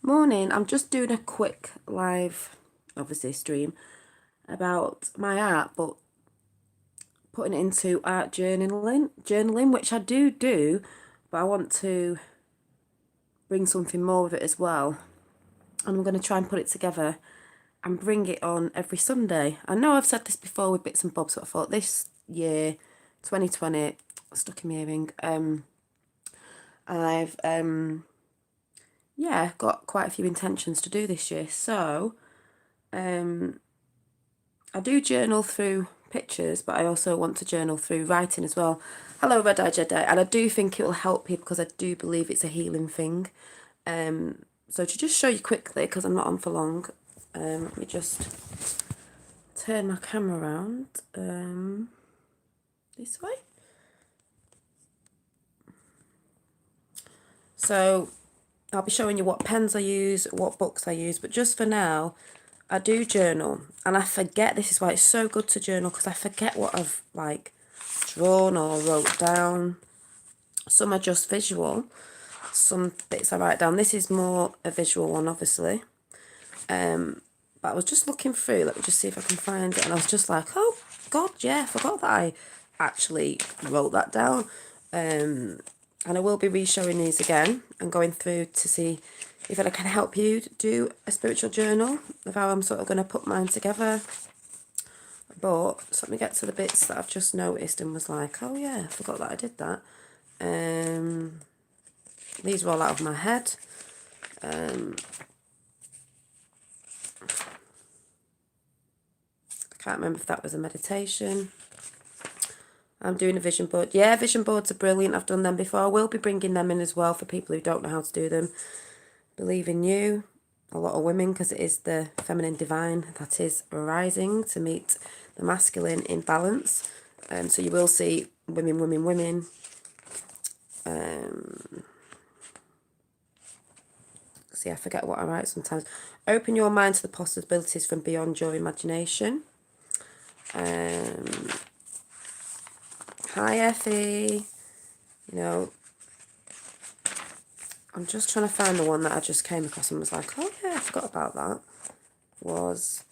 Morning. I'm just doing a quick live, obviously, stream about my art, but putting it into art journaling, which I do, but I want to bring something more of it as well. And I'm going to try and put it together and bring it on every Sunday. I know I've said this before with bits and bobs, but I thought this year, 2020, stuck in my earring, I've yeah, got quite a few intentions to do this year. So I do journal through pictures, but I also want to journal through writing as well. Hello, Red Eye Jedi, and I do think it will help people because I do believe it's a healing thing. So to just show you quickly, because I'm not on for long, let me just turn my camera around this way. So I'll be showing you what pens I use, what books I use, but just for now, I do journal, and I forget. This is why it's so good to journal, because I forget what I've like drawn or wrote down. Some are just visual, some bits I write down. This is more a visual one, obviously. But I was just looking through, let me just see if I can find it, and I was just like, oh God, yeah, I forgot that I actually wrote that down. And I will be re-showing these again and going through to see if I can help you do a spiritual journal of how I'm sort of going to put mine together. But so let me get to the bits that I've just noticed and was like, oh yeah, I forgot that I did that. These are all out of my head. I can't remember if that was a meditation. I'm doing a vision board. Yeah, vision boards are brilliant. I've done them before. I will be bringing them in as well for people who don't know how to do them. Believe in you. A lot of women, because it is the feminine divine that is rising to meet the masculine in balance. So you will see women. See, I forget what I write sometimes. Open your mind to the possibilities from beyond your imagination. Hi, Effie. You know, I'm just trying to find the one that I just came across and was like, oh yeah, I forgot about that. Was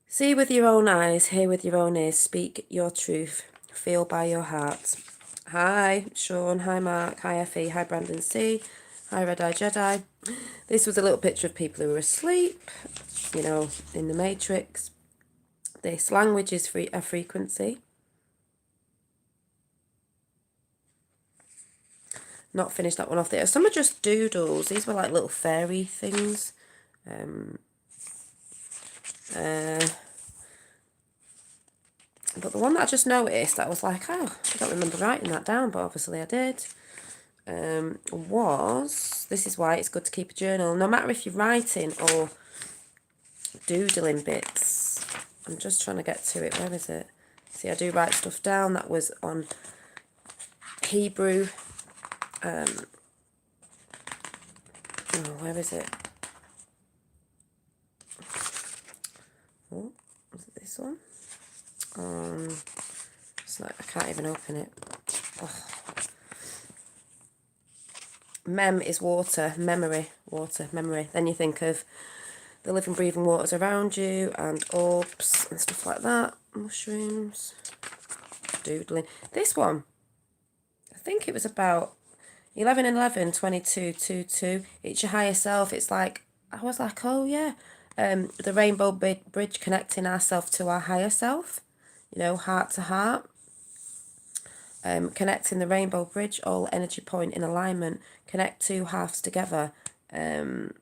see with your own eyes, hear with your own ears, speak your truth, feel by your heart. Hi, Sean. Hi, Mark. Hi, Effie. Hi, Brandon C. Hi, Red Eye Jedi. This was a little picture of people who were asleep, you know, in the Matrix. This language is a frequency. Not finished that one off there. Some are just doodles. These were like little fairy things. But the one that I just noticed, I was like, oh, I don't remember writing that down, but obviously I did. This is why it's good to keep a journal. No matter if you're writing or doodling bits. I'm just trying to get to it. Where is it? See, I do write stuff down. That was on Hebrew. Oh, where is it? Oh, was it this one? It's like I can't even open it. Oh. Mem is water, memory, water, memory. Then you think of the living, breathing waters around you and orbs and stuff like that. Mushrooms, doodling. This one, I think it was about 11 and 11, 22, 2, 2. It's your higher self. It's like, I was like, oh yeah. The rainbow bridge connecting ourselves to our higher self, you know, heart to heart. Connecting the rainbow bridge, all energy point in alignment. Connect two halves together. It's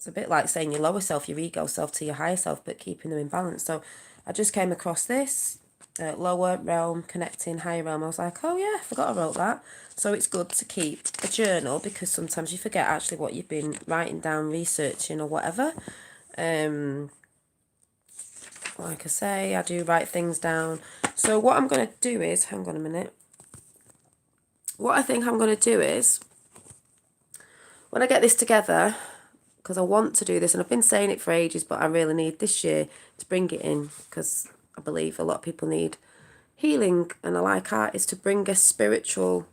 a bit like saying your lower self, your ego self to your higher self, but keeping them in balance. So I just came across this. Lower realm connecting higher realm. I was like, oh yeah, I forgot I wrote that. So it's good to keep a journal, because sometimes you forget actually what you've been writing down, researching or whatever. Like I say, I do write things down. So what I'm going to do is, hang on a minute. What I think I'm going to do is, when I get this together, because I want to do this, and I've been saying it for ages, but I really need this year to bring it in, because I believe a lot of people need healing and I like art is to bring a spiritual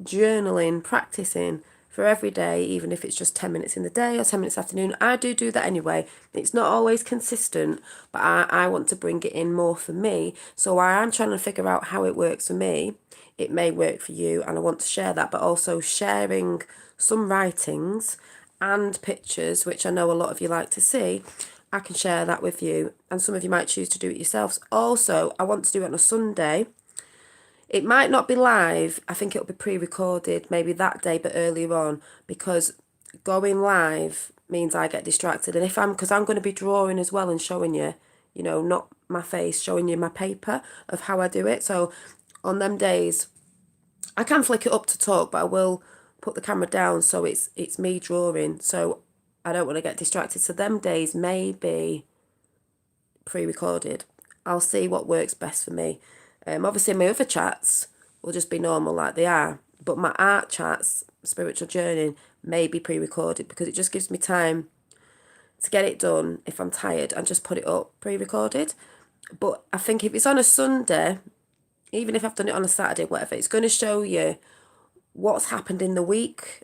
journaling practice in for every day, even if it's just 10 minutes in the day or 10 minutes afternoon. I do that anyway. It's not always consistent, but I want to bring it in more for me. So while I'm trying to figure out how it works for me, it may work for you, and I want to share that, but also sharing some writings and pictures, which I know a lot of you like to see. I can share that with you, and some of you might choose to do it yourselves. Also, I want to do it on a Sunday. It might not be live. I think it'll be pre-recorded maybe that day, but earlier on, because going live means I get distracted. And because I'm going to be drawing as well and showing you, not my face, showing you my paper of how I do it. So on them days, I can flick it up to talk, but I will put the camera down so it's me drawing. So I don't want to get distracted. So them days may be pre-recorded. I'll see what works best for me. Obviously, my other chats will just be normal like they are, but my art chats, spiritual journeying, may be pre-recorded because it just gives me time to get it done if I'm tired and just put it up pre-recorded. But I think if it's on a Sunday, even if I've done it on a Saturday, whatever, it's going to show you what's happened in the week,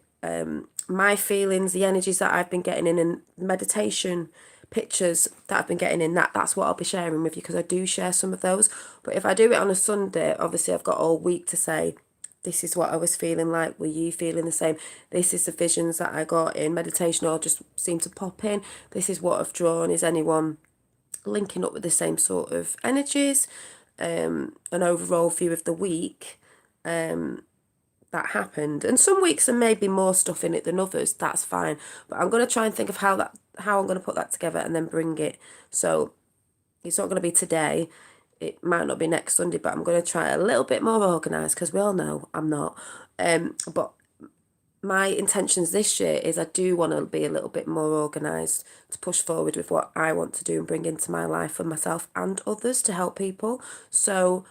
my feelings, the energies that I've been getting in, and meditation pictures that I've been getting in. That's what I'll be sharing with you, because I do share some of those. But if I do it on a Sunday, obviously I've got all week to say, this is what I was feeling like. Were you feeling the same? This is the visions that I got in meditation or just seem to pop in. This is what I've drawn. Is anyone linking up with the same sort of energies? An overall view of the week that happened. And some weeks there may be more stuff in it than others. That's fine. But I'm going to try and think of how I'm going to put that together and then bring it. So it's not going to be today. It might not be next Sunday, but I'm going to try a little bit more organised, because we all know I'm not. But my intentions this year is I do want to be a little bit more organised to push forward with what I want to do and bring into my life for myself and others to help people. So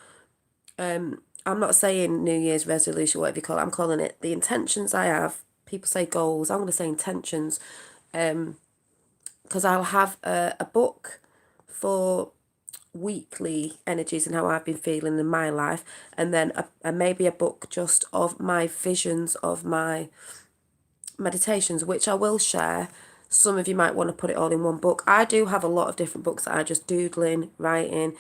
I'm not saying New Year's resolution, whatever you call it. I'm calling it the intentions I have. People say goals. I'm going to say intentions, because I'll have a book for weekly energies and how I've been feeling in my life, and then maybe a book just of my visions of my meditations, which I will share. Some of you might want to put it all in one book. I do have a lot of different books that I just doodling, writing,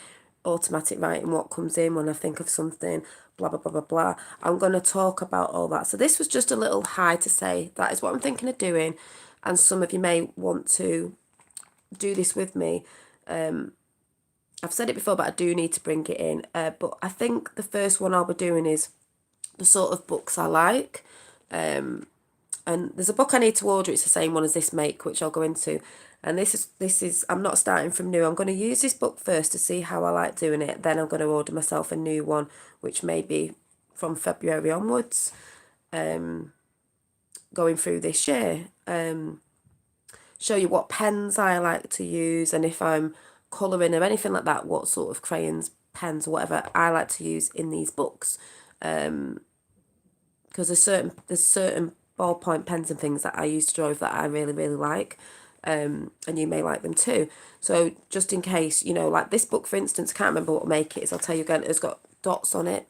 automatic writing, what comes in when I think of something, blah, blah, blah, blah, blah. I'm going to talk about all that. So this was just a little hi to say that is what I'm thinking of doing. And some of you may want to do this with me. I've said it before, but I do need to bring it in. But I think the first one I'll be doing is the sort of books I like. And there's a book I need to order. It's the same one as this make, which I'll go into. And this is I'm not starting from new. I'm going to use this book first to see how I like doing it. Then I'm going to order myself a new one, which may be from February onwards, going through this year. Show you what pens I like to use, and if I'm colouring or anything like that, what sort of crayons, pens, or whatever I like to use in these books. Because there's certain ballpoint pens and things that I use to draw with that I really, really like. And you may like them too. So just in case, like this book, for instance, I can't remember what make it is. I'll tell you again, it's got dots on it.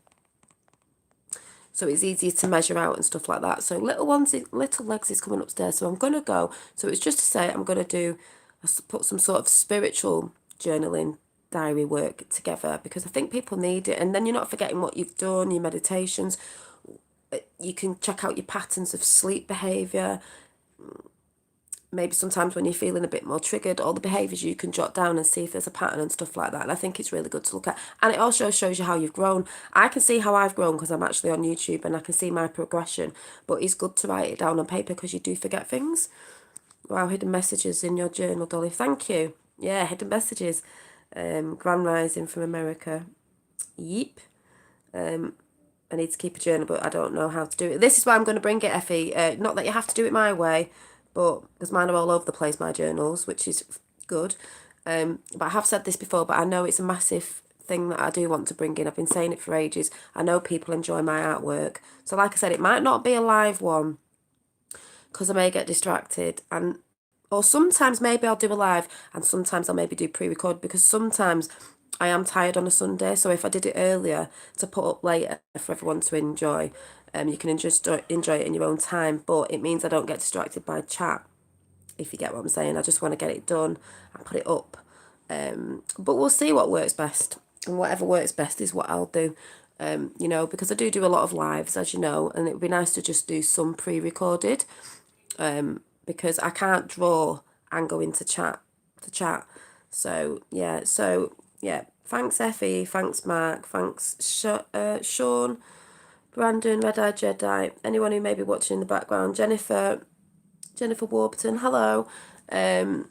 So it's easier to measure out and stuff like that. So little legs is coming upstairs. So I'm going to go. So it's just to say I'm going to put some sort of spiritual journaling diary work together, because I think people need it. And then you're not forgetting what you've done, your meditations. You can check out your patterns of sleep behaviour. Maybe sometimes when you're feeling a bit more triggered, all the behaviours you can jot down and see if there's a pattern and stuff like that. And I think it's really good to look at. And it also shows you how you've grown. I can see how I've grown because I'm actually on YouTube and I can see my progression. But it's good to write it down on paper because you do forget things. Wow, hidden messages in your journal, Dolly. Thank you. Yeah, hidden messages. Grand Rising from America. Yeep. I need to keep a journal, but I don't know how to do it. This is why I'm going to bring it, Effie. Not that you have to do it my way, but because mine are all over the place, my journals, which is good. But I have said this before, but I know it's a massive thing that I do want to bring in. I've been saying it for ages. I know people enjoy my artwork. So like I said, it might not be a live one because I may get distracted, or sometimes maybe I'll do a live and sometimes I'll maybe do pre-record, because sometimes I am tired on a Sunday, so if I did it earlier to put up later for everyone to enjoy, you can enjoy it in your own time, but it means I don't get distracted by chat, if you get what I'm saying. I just want to get it done and put it up. But we'll see what works best, and whatever works best is what I'll do. Because I do a lot of lives, as you know, and it would be nice to just do some pre-recorded, because I can't draw and go into chat to chat. So yeah, thanks Effie, thanks Mark, thanks Sean, Brandon, Red Eye Jedi, anyone who may be watching in the background, Jennifer Warburton, hello, and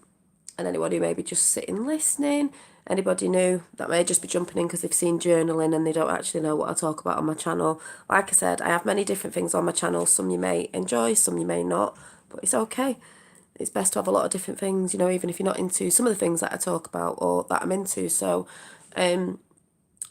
anyone who may be just sitting listening, anybody new that may just be jumping in because they've seen journaling and they don't actually know what I talk about on my channel. Like I said, I have many different things on my channel. Some you may enjoy, some you may not, but it's okay. It's best to have a lot of different things, even if you're not into some of the things that I talk about or that I'm into. So, and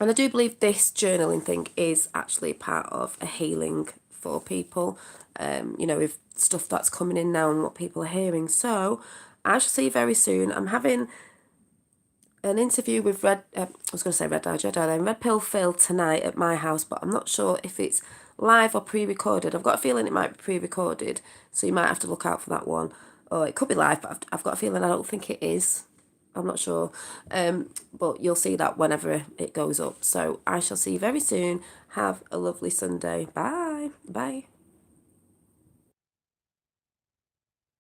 I do believe this journaling thing is actually part of a healing for people, with stuff that's coming in now and what people are hearing. So I shall see you very soon. I'm having an interview with Red Eye Jedi then, Red Pill Phil tonight at my house, but I'm not sure if it's live or pre-recorded. I've got a feeling it might be pre-recorded, so you might have to look out for that one. Or it could be live, but I've got a feeling I don't think it is. I'm not sure. But you'll see that whenever it goes up. So I shall see you very soon. Have a lovely Sunday. Bye. Bye.